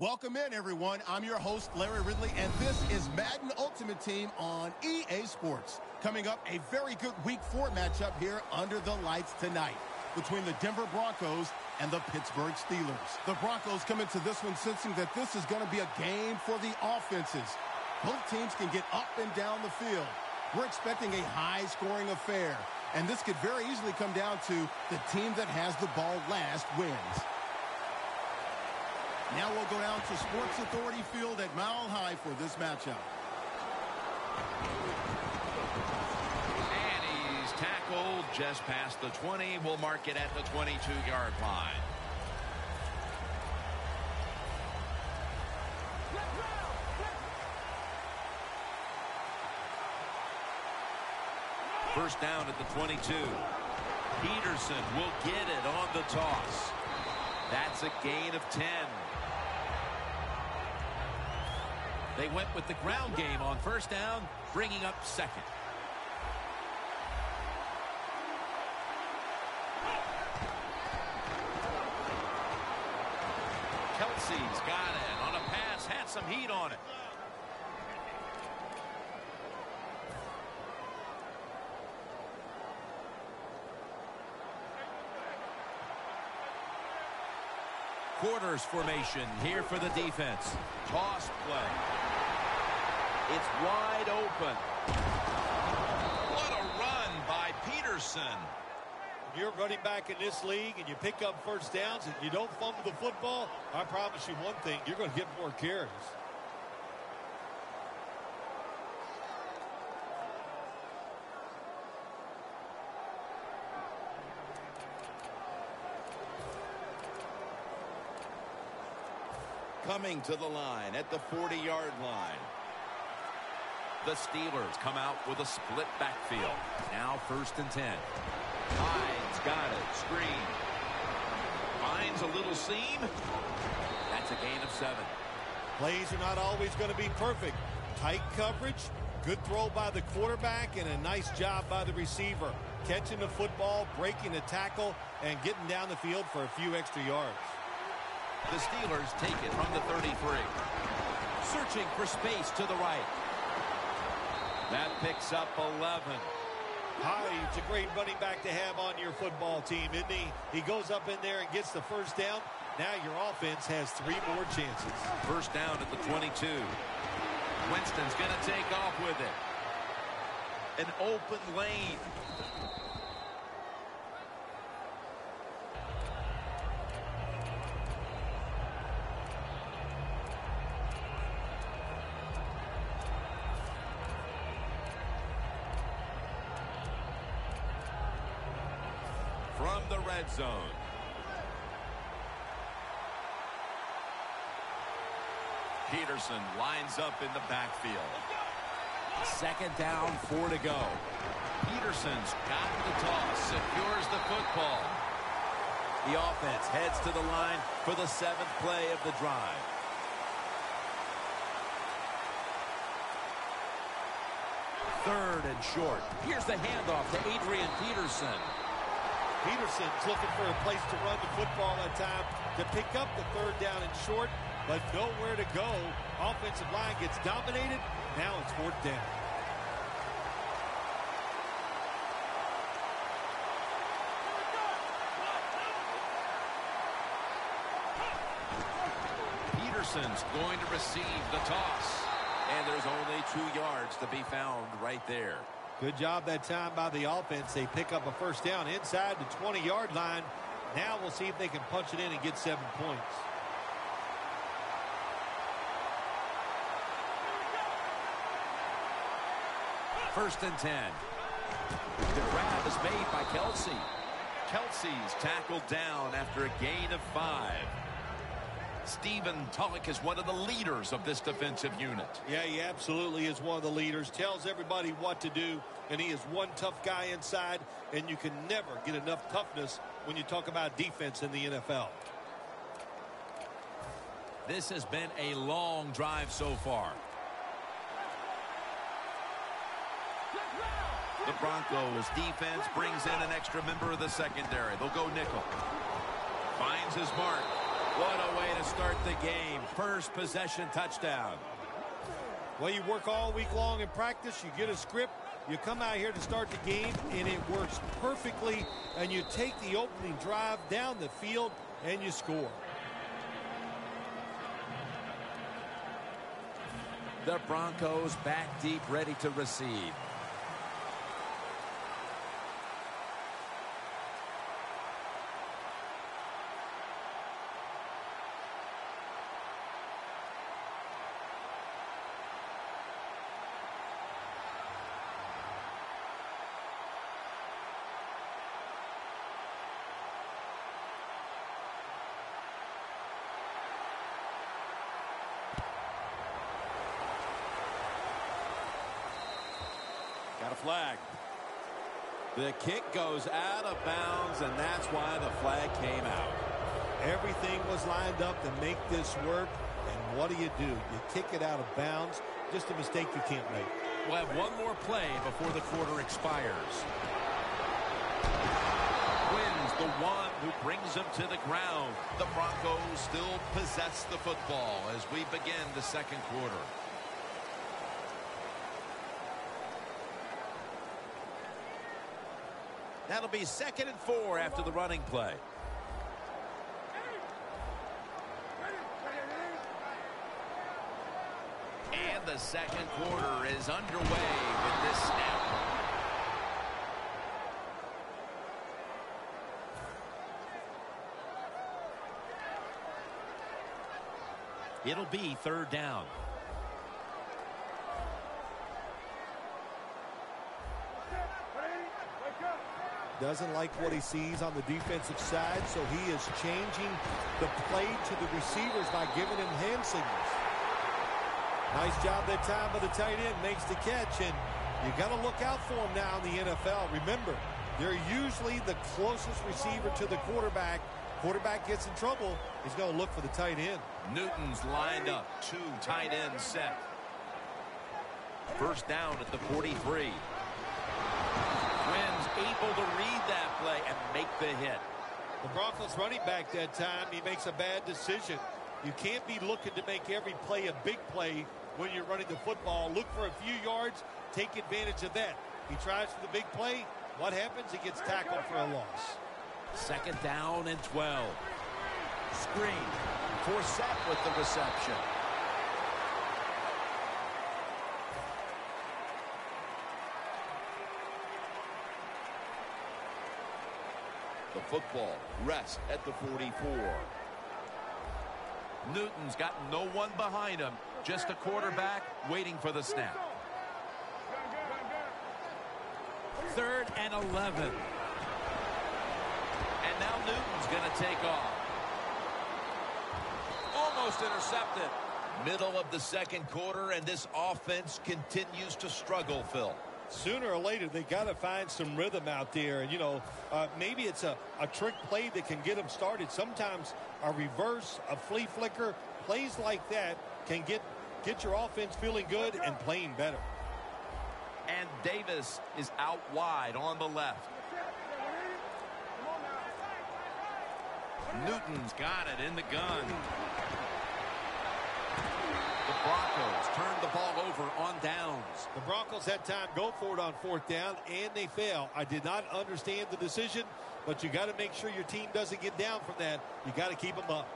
Welcome in, everyone. I'm your host, Larry Ridley, and this is Madden Ultimate Team on EA Sports. Coming up, a very good Week 4 matchup here under the lights tonight between the Denver Broncos and the Pittsburgh Steelers. The Broncos come into this one sensing that this is going to be a game for the offenses. Both teams can get up and down the field. We're expecting a high-scoring affair, and this could very easily come down to the team that has the ball last wins. Now we'll go down to Sports Authority Field at Mile High for this matchup. And he's tackled just past the 20. We'll mark it at the 22-yard line. First down at the 22. Peterson will get it on the toss. That's a gain of 10. They went with the ground game on first down, bringing up second. Kelsey's got it on a pass, had some heat on it. Quarters formation here for the defense. Toss play. It's wide open. What a run by Peterson. When you're running back in this league and you pick up first downs and you don't fumble the football, I promise you one thing, you're going to get more carries. Coming to the line at the 40-yard line. The Steelers come out with a split backfield. Now first and 10. Hyde's got it. Screen. Finds a little seam. That's a gain of 7. Plays are not always going to be perfect. Tight coverage, good throw by the quarterback, and a nice job by the receiver. Catching the football, breaking the tackle, and getting down the field for a few extra yards. The Steelers take it from the 33. Searching for space to the right. That picks up 11. Hyde's a great running back to have on your football team, isn't he? He goes up in there and gets the first down. Now your offense has 3 more chances. First down at the 22. Winston's going to take off with it. An open lane. From the red zone. Peterson lines up in the backfield. Second down, 4 to go. Peterson's got the toss, secures the football. The offense heads to the line for the 7th play of the drive. Third and short. Here's the handoff to Adrian Peterson. Peterson's looking for a place to run the football at time to pick up the 3rd down and short, but nowhere to go. Offensive line gets dominated. Now it's 4th down. Peterson's going to receive the toss. And there's only 2 yards to be found right there. Good job that time by the offense. They pick up a first down inside the 20-yard line. Now we'll see if they can punch it in and get 7 points. First and 10. The grab is made by Kelsey. Kelsey's tackled down after a gain of 5. Stephen Tulloch is one of the leaders of this defensive unit. Yeah, he absolutely is one of the leaders. Tells everybody what to do, and he is one tough guy inside, and you can never get enough toughness when you talk about defense in the NFL. This has been a long drive so far. The Broncos defense brings in an extra member of the secondary. They'll go nickel. Finds his mark. What a way to start the game. First possession touchdown. Well, you work all week long in practice. You get a script. You come out here to start the game, and it works perfectly. And you take the opening drive down the field, and you score. The Broncos back deep, ready to receive. Got a flag. The kick goes out of bounds, and that's why the flag came out. Everything was lined up to make this work, and what do? You kick it out of bounds. Just a mistake you can't make. We'll have one more play before the quarter expires. Wins the one who brings him to the ground. The Broncos still possess the football as we begin the second quarter. That'll be 2nd and 4 after the running play. And the second quarter is underway with this snap. It'll be 3rd down. Doesn't like what he sees on the defensive side, so he is changing the play to the receivers by giving him hand signals. Nice job that time by the tight end. Makes the catch, and you got to look out for him now in the NFL. Remember, they're usually the closest receiver to the quarterback. Quarterback gets in trouble, he's going to look for the tight end. Newton's lined up. 2 tight ends set. 1st down at the 43. Quinn's able to read that play and make the hit. The Broncos running back that time, he makes a bad decision. You can't be looking to make every play a big play when you're running the football. Look for a few yards, take advantage of that. He tries for the big play. What happens? He gets tackled for a loss. 2nd down and 12. Screen. Forsett with the reception. The football rests at the 44. Newton's got no one behind him. Just a quarterback waiting for the snap. 3rd and 11. And now Newton's going to take off. Almost intercepted. Middle of the second quarter, and this offense continues to struggle, Phil. Sooner or later, they got to find some rhythm out there. And, maybe it's a trick play that can get them started. Sometimes a reverse, a flea flicker, plays like that can get your offense feeling good and playing better. And Davis is out wide on the left. Newton's got it in the gun. The Broncos turn the ball over on downs. The Broncos had time to go for it on 4th down, and they fail. I did not understand the decision, but you got to make sure your team doesn't get down from that. You got to keep them up.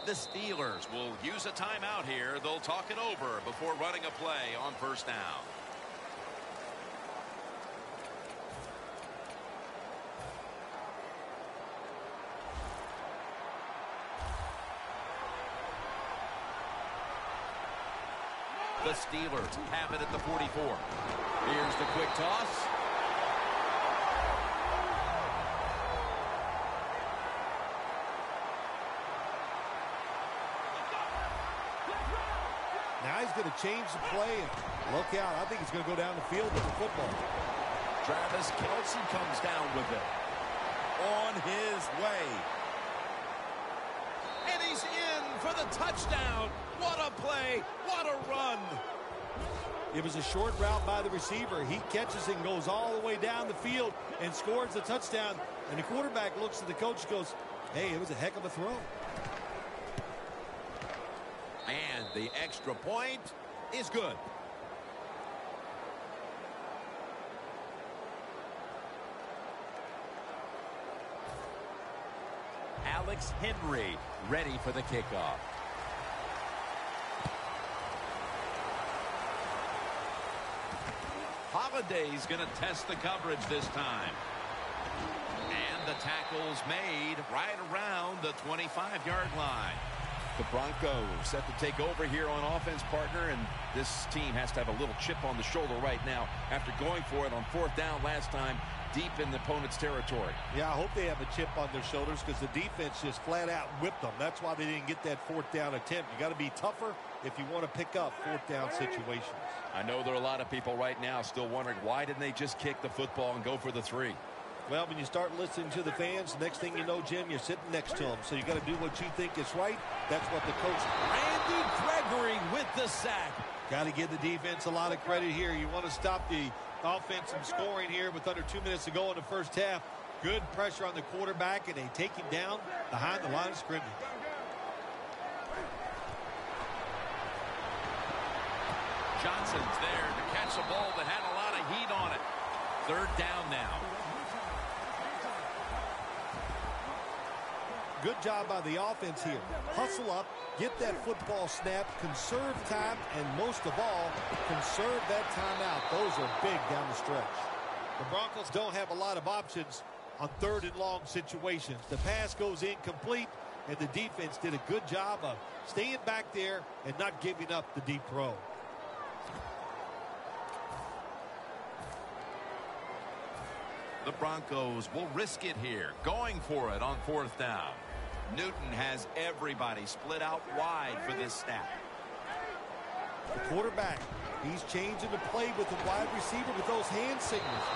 The Steelers will use a timeout here. They'll talk it over before running a play on 1st down. The Steelers have it at the 44. Here's the quick toss. Now he's going to change the play. And look out. I think he's going to go down the field with the football. Travis Kelce comes down with it. On his way. And he's in for the touchdown. What a play. What a run. It was a short route by the receiver. He catches it and goes all the way down the field and scores the touchdown. And the quarterback looks at the coach and goes, hey, it was a heck of a throw. And the extra point is good. Alex Henry ready for the kickoff. Holiday's going to test the coverage this time. And the tackle's made right around the 25-yard line. The Broncos set to take over here on offense, partner, and this team has to have a little chip on the shoulder right now after going for it on 4th down last time deep in the opponent's territory. Yeah, I hope they have a chip on their shoulders because the defense just flat out whipped them. That's why they didn't get that 4th down attempt. You got to be tougher if you want to pick up 4th down situations. I know there are a lot of people right now still wondering why didn't they just kick the football and go for the 3? Well, when you start listening to the fans, next thing you know, Jim, you're sitting next to them. So you got to do what you think is right. That's what the coach. Randy Gregory with the sack. Got to give the defense a lot of credit here. You want to stop the offense from scoring here with under 2 minutes to go in the first half. Good pressure on the quarterback, and they take him down behind the line of scrimmage. Johnson's there to catch a ball that had a lot of heat on it. 3rd down now. Good job by the offense here. Hustle up, get that football snap, conserve time, and most of all, conserve that timeout. Those are big down the stretch. The Broncos don't have a lot of options on 3rd and long situations. The pass goes incomplete, and the defense did a good job of staying back there and not giving up the deep throw. The Broncos will risk it here, going for it on 4th down. Newton has everybody split out wide for this snap. The quarterback, he's changing the play with the wide receiver with those hand signals.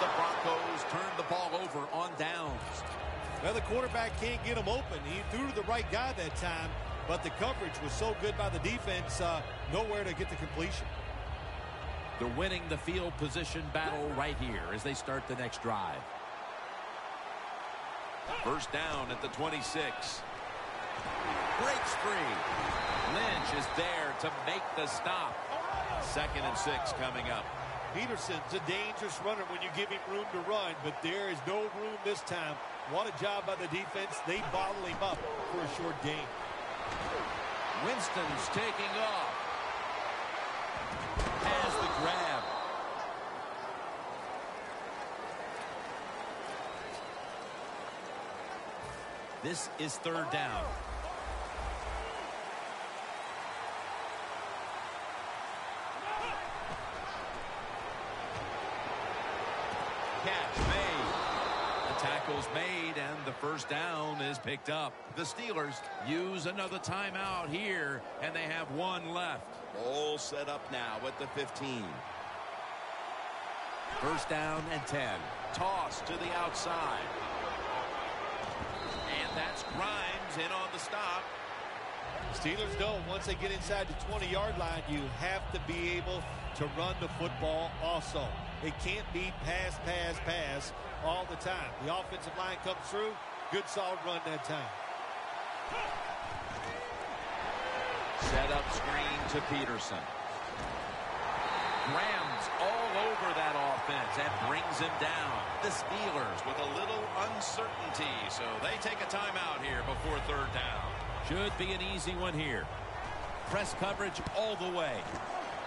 The Broncos turn the ball over on downs. Well, the quarterback can't get him open. He threw to the right guy that time, but the coverage was so good by the defense, nowhere to get the completion. They're winning the field position battle right here as they start the next drive. 1st down at the 26. Breaks free. Lynch is there to make the stop. 2nd and 6 coming up. Peterson's a dangerous runner when you give him room to run, but there is no room this time. What a job by the defense. They bottle him up for a short gain. Winston's taking off. Has the grab. This is 3rd down. Catch made. The tackle's made, and the 1st down is picked up. The Steelers use another timeout here, and they have 1 left. All set up now at the 15. 1st down and 10. Toss to the outside. And that's Grimes in on the stop. Steelers know once they get inside the 20-yard line, you have to be able to run the football also. It can't be pass, pass, pass all the time. The offensive line comes through. Good, solid run that time. Set up screen to Peterson. Graham's all over that offense and brings him down. The Steelers with a little uncertainty, so they take a timeout here before 3rd down. Should be an easy one here. Press coverage all the way.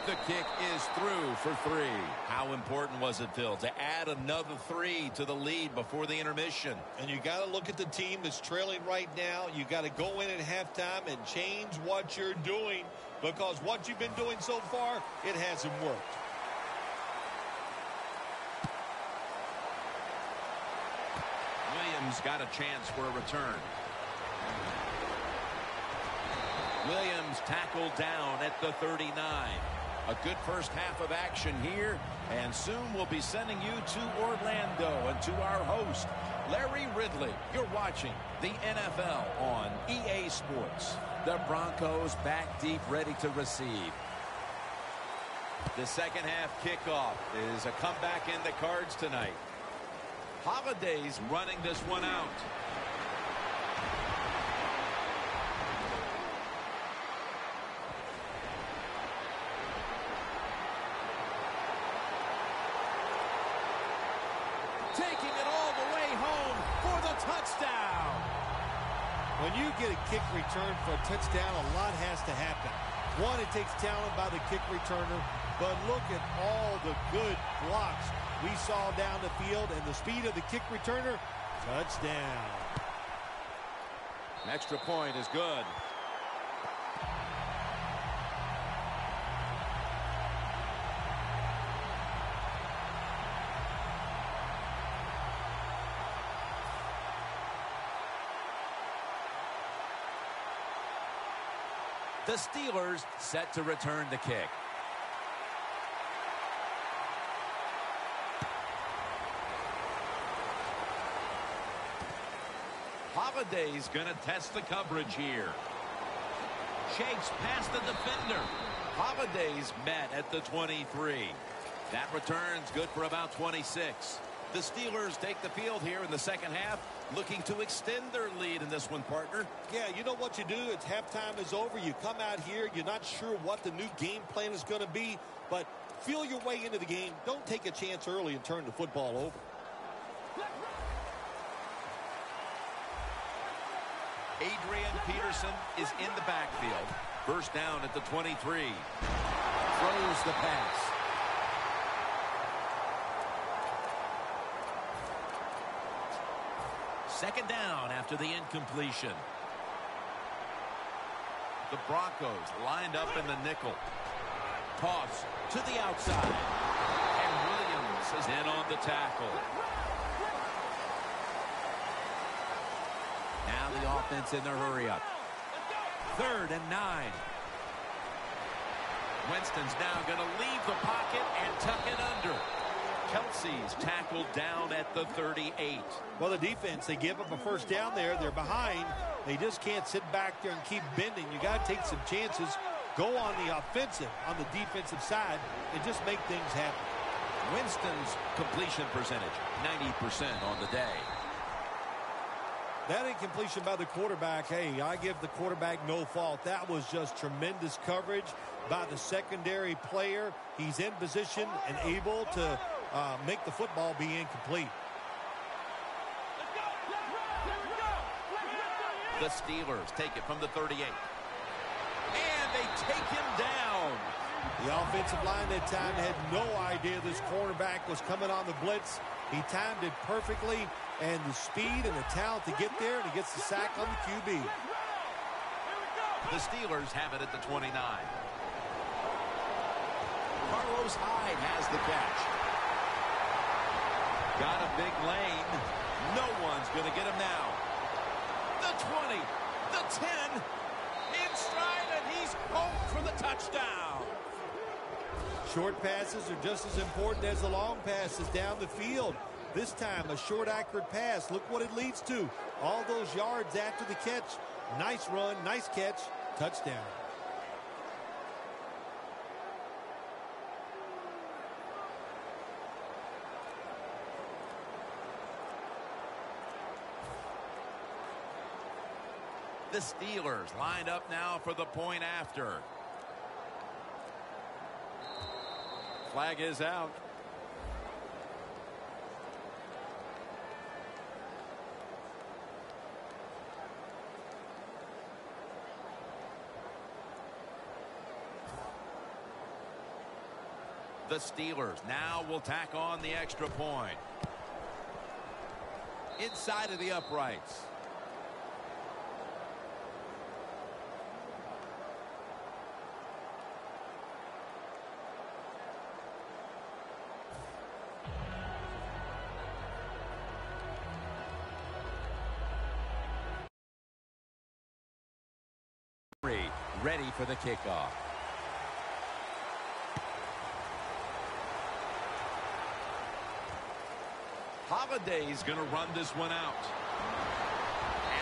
The kick is through for 3. How important was it, Phil, to add another 3 to the lead before the intermission? And you got to look at the team that's trailing right now. You got to go in at halftime and change what you're doing, because what you've been doing so far, it hasn't worked. Williams got a chance for a return. Williams tackled down at the 39. A good first half of action here, and soon we'll be sending you to Orlando and to our host, Larry Ridley. You're watching the NFL on EA Sports. The Broncos back deep, ready to receive. The second half kickoff is a comeback in the cards tonight. Holiday's running this one out. Taking it all the way home for the touchdown. When you get a kick return for a touchdown, a lot has to happen. One, it takes talent by the kick returner, but look at all the good blocks we saw down the field and the speed of the kick returner. Touchdown. An extra point is good. The Steelers set to return the kick. Holiday's going to test the coverage here. Shakes past the defender. Holiday's met at the 23. That return's good for about 26. The Steelers take the field here in the second half, looking to extend their lead in this one, partner. Yeah, you know what you do? It's halftime is over. You come out here. You're not sure what the new game plan is going to be, but feel your way into the game. Don't take a chance early and turn the football over. Adrian Peterson is in the backfield. First down at the 23. Throws the pass. Second down after the incompletion. The Broncos lined up in the nickel. Toss to the outside. And Williams is in on the tackle. Now the offense in their hurry-up. 3rd and 9. Winston's now going to leave the pocket and tuck it under. Kelsey's tackled down at the 38. Well, the defense, they give up a first down there. They're behind. They just can't sit back there and keep bending. You got to take some chances. Go on the offensive, on the defensive side, and just make things happen. Winston's completion percentage, 90% on the day. That incompletion by the quarterback, hey, I give the quarterback no fault. That was just tremendous coverage by the secondary player. He's in position and able to make the football be incomplete. The Steelers take it from the 38. And they take him down. The offensive line that time had no idea this cornerback was coming on the blitz. He timed it perfectly, and the speed and the talent to get there, and he gets the sack on the QB. The Steelers have it at the 29. Carlos Hyde has the catch. Got a big lane. No one's going to get him now. The 20, the 10, in stride, and he's home for the touchdown. Short passes are just as important as the long passes down the field. This time, a short, accurate pass. Look what it leads to. All those yards after the catch. Nice run, nice catch, touchdown. The Steelers lined up now for the point after. Flag is out. The Steelers now will tack on the extra point. Inside of the uprights. Ready for the kickoff. Holiday's going to run this one out.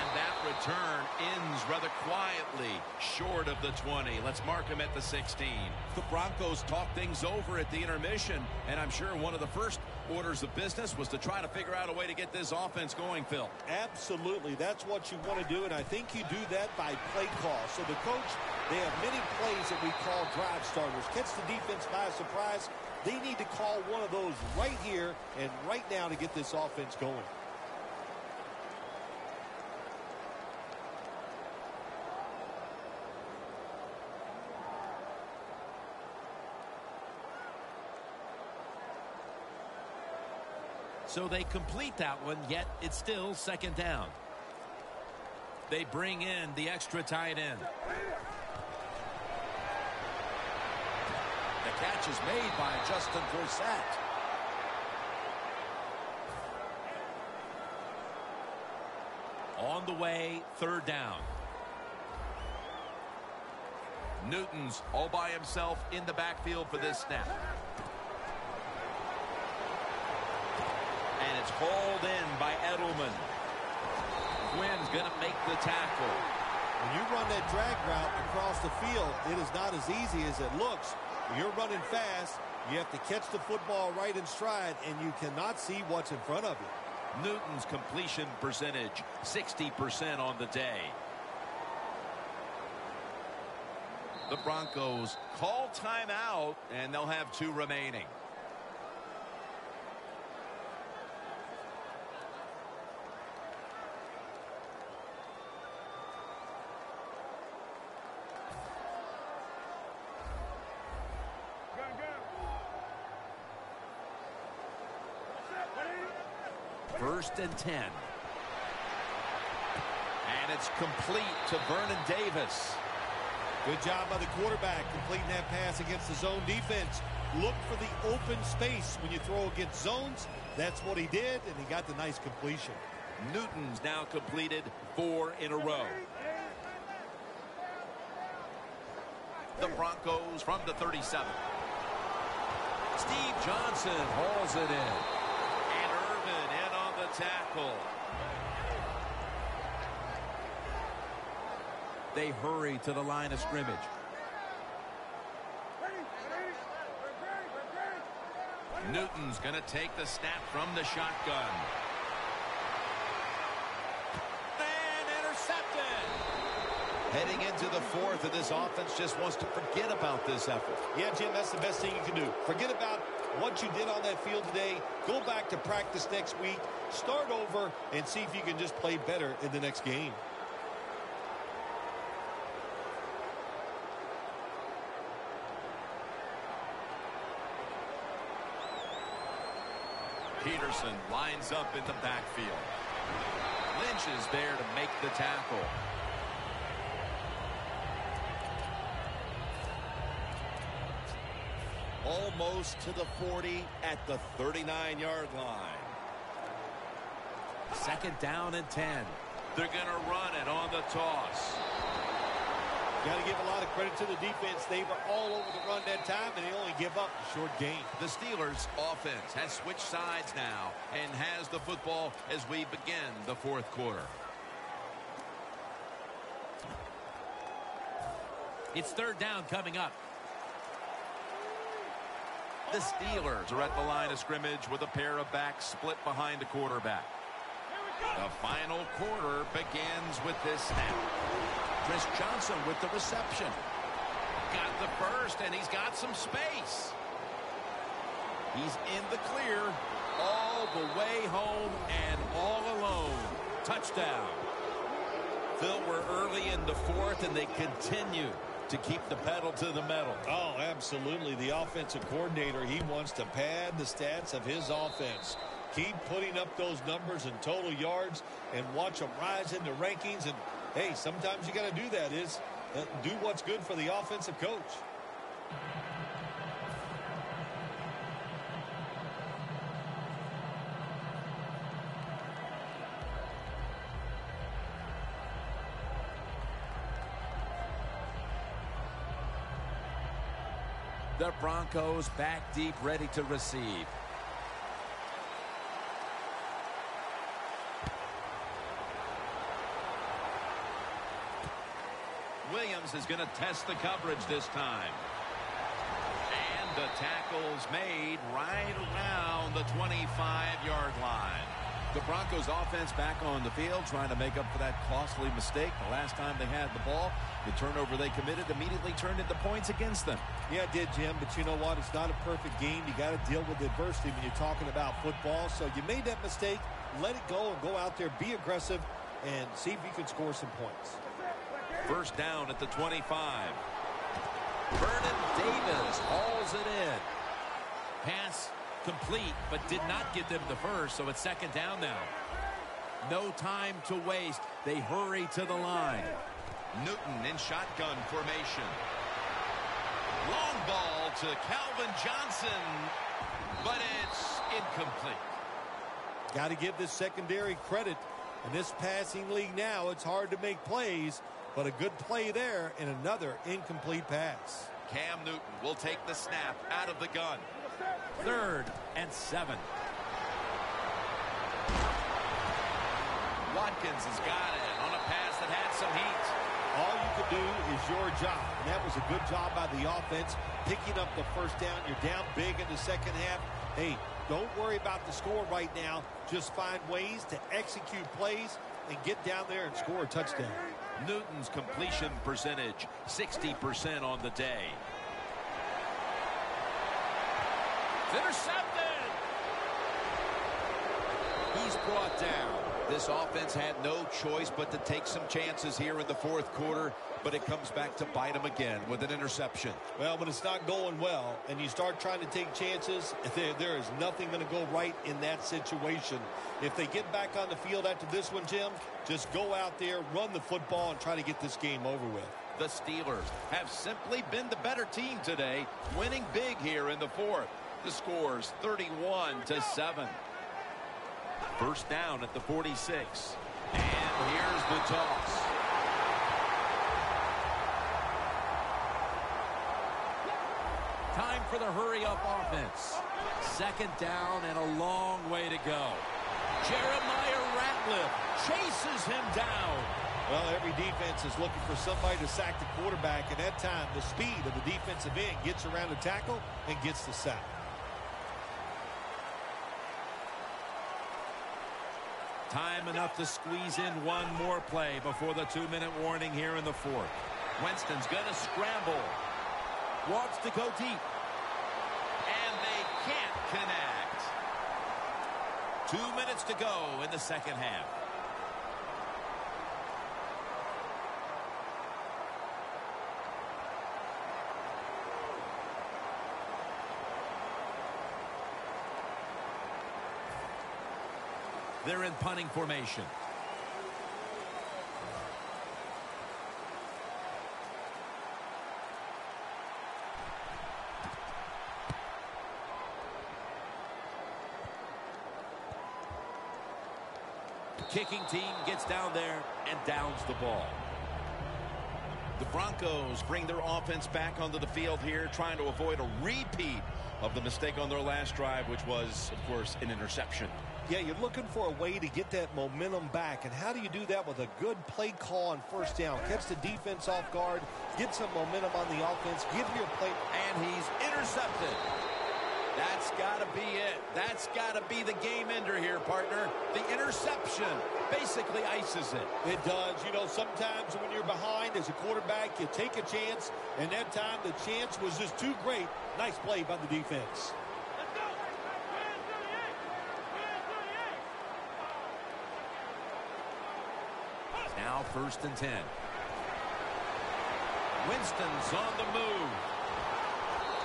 And that return ends rather quietly short of the 20. Let's mark him at the 16. The Broncos talked things over at the intermission, and I'm sure one of the first orders of business was to try to figure out a way to get this offense going, Phil. Absolutely. That's what you want to do, and I think you do that by play call. So the coach, they have many plays that we call drive starters. Catch the defense by surprise. They need to call one of those right here and right now to get this offense going. So they complete that one, yet it's still second down. They bring in the extra tight end. The catch is made by Justin Forsett. On the way, third down. Newton's all by himself in the backfield for this snap. And it's hauled in by Edelman. Quinn's going to make the tackle. When you run that drag route across the field, it is not as easy as it looks. When you're running fast, you have to catch the football right in stride, and you cannot see what's in front of you. Newton's completion percentage, 60% on the day. The Broncos call timeout, and they'll have 2 remaining. First and 10. And it's complete to Vernon Davis. Good job by the quarterback completing that pass against the zone defense. Look for the open space when you throw against zones. That's what he did, and he got the nice completion. Newton's now completed 4 in a row. The Broncos from the 37. Steve Johnson hauls it in. Tackle. They hurry to the line of scrimmage. Newton's going to take the snap from the shotgun. And intercepted. Heading into the 4th, and this offense just wants to forget about this effort. Yeah, Jim, that's the best thing you can do. Forget about what you did on that field today. Go back to practice next week. Start over and see if you can just play better in the next game. Peterson lines up in the backfield. Lynch is there to make the tackle. Almost to the 40 at the 39-yard line. Second down and 10. They're going to run it on the toss. Got to give a lot of credit to the defense. They were all over the run that time, and they only give up a short gain. The Steelers' offense has switched sides now and has the football as we begin the 4th quarter. It's third down coming up. The Steelers are at the line of scrimmage with a pair of backs split behind the quarterback. The final quarter begins with this snap. Chris Johnson with the reception. Got the first, and he's got some space. He's in the clear all the way home and all alone. Touchdown. Phil, we're early in the 4th, and they continue to keep the pedal to the metal. Oh, absolutely. The offensive coordinator, he wants to pad the stats of his offense. Keep putting up those numbers in total yards and watch them rise in the rankings. And, hey, sometimes you got to do that is do what's good for the offensive coach. The Broncos back deep, ready to receive. Williams is going to test the coverage this time. And the tackle's made right around the 25-yard line. The Broncos offense back on the field trying to make up for that costly mistake. The last time they had the ball, the turnover they committed immediately turned into points against them. Yeah, it did, Jim, but you know what? It's not a perfect game. You got to deal with adversity when you're talking about football. So you made that mistake, let it go, and go out there, be aggressive, and see if you can score some points. First down at the 25. Vernon Davis hauls it in. Pass complete, but did not get them the first, so it's second down now. No time to waste. They hurry to the line. Newton in shotgun formation. Long ball to Calvin Johnson, but it's incomplete. Got to give this secondary credit. In this passing league now, it's hard to make plays, but a good play there and another incomplete pass. Cam Newton will take the snap out of the gun. 3rd and 7. Watkins has got it on a pass that had some heat. All you can do is your job, and that was a good job by the offense, picking up the first down. You're down big in the second half. Hey, don't worry about the score right now. Just find ways to execute plays and get down there and score a touchdown. Newton's completion percentage, 60% on the day. Intercepted! He's brought down. This offense had no choice but to take some chances here in the fourth quarter, but it comes back to bite them again with an interception. Well, when it's not going well and you start trying to take chances, there is nothing going to go right in that situation. If they get back on the field after this one, Jim, just go out there, run the football, and try to get this game over with. The Steelers have simply been the better team today, winning big here in the fourth. The score's 31-7. First down at the 46. And here's the toss. Time for the hurry-up offense. Second down and a long way to go. Jeremiah Ratliff chases him down. Well, every defense is looking for somebody to sack the quarterback, and that time the speed of the defensive end gets around the tackle and gets the sack. Time enough to squeeze in one more play before the 2-minute warning here in the fourth. Winston's going to scramble. Wants to go deep. And they can't connect. 2 minutes to go in the second half. They're in punting formation. Kicking team gets down there and downs the ball. The Broncos bring their offense back onto the field here, trying to avoid a repeat of the mistake on their last drive, which was, of course, an interception. Yeah, you're looking for a way to get that momentum back. And how do you do that? With a good play call on first down. Catch the defense off guard. Get some momentum on the offense. Give your play. And he's intercepted. That's got to be it. That's got to be the game ender here, partner. The interception basically ices it. It does. You know, sometimes when you're behind as a quarterback, you take a chance. And that time the chance was just too great. Nice play by the defense. Now 1st and 10. Winston's on the move.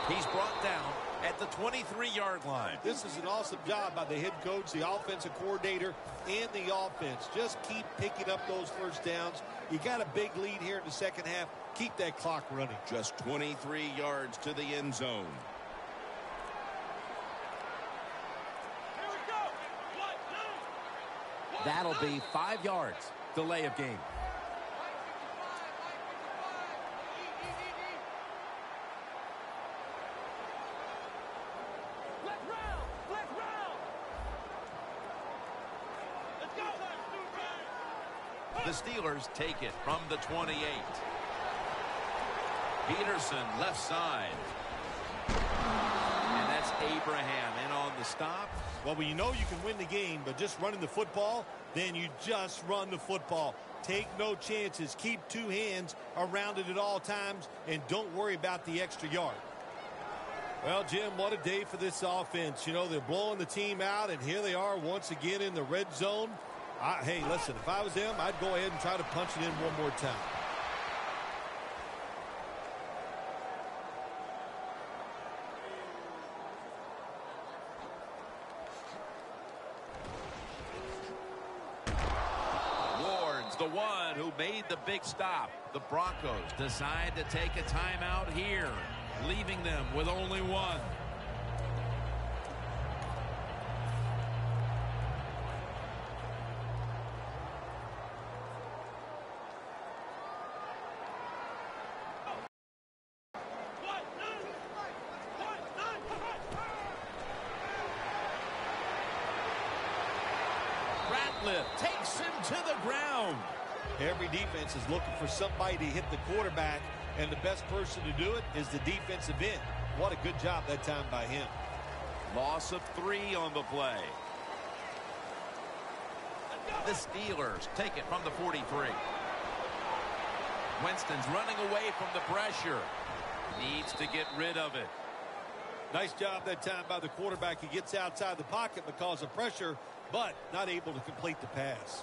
He's brought down at the 23-yard line. This is an awesome job by the head coach, the offensive coordinator, and the offense. Just keep picking up those first downs. You got a big lead here in the second half. Keep that clock running. Just 23 yards to the end zone. That'll be 5 yards. Delay of game. The Steelers take it from the 28. Peterson, left side. And that's Abraham in on the stop. Well, when you know you can win the game, but just running the football, then you just run the football. Take no chances. Keep two hands around it at all times, and don't worry about the extra yard. Well, Jim, what a day for this offense. You know, they're blowing the team out, and here they are once again in the red zone. Hey, listen, if I was them, I'd go ahead and try to punch it in one more time. The one who made the big stop. The Broncos decide to take a timeout here, leaving them with only one. Ratliff takes him to the ground. Every defense is looking for somebody to hit the quarterback, and the best person to do it is the defensive end. What a good job that time by him. Loss of 3 on the play. The Steelers take it from the 43. Winston's running away from the pressure. Needs to get rid of it. Nice job that time by the quarterback. He gets outside the pocket because of pressure, but not able to complete the pass.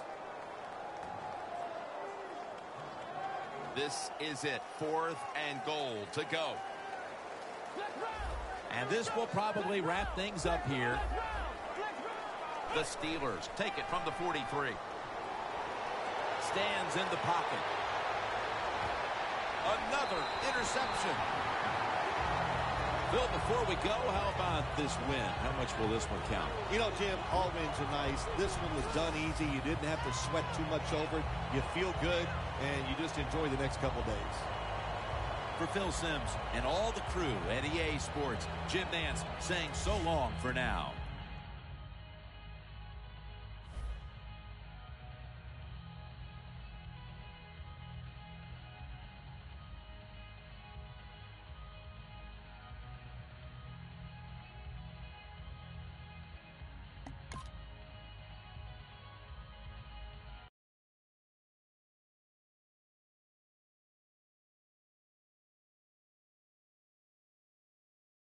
This is it. 4th and goal to go. And this will probably wrap things up here. The Steelers take it from the 43. Stands in the pocket. Another interception. Phil, before we go, how about this win? How much will this one count? You know, Jim, all wins are nice. This one was done easy. You didn't have to sweat too much over it. You feel good, and you just enjoy the next couple days. For Phil Simms and all the crew at EA Sports, Jim Nance saying so long for now.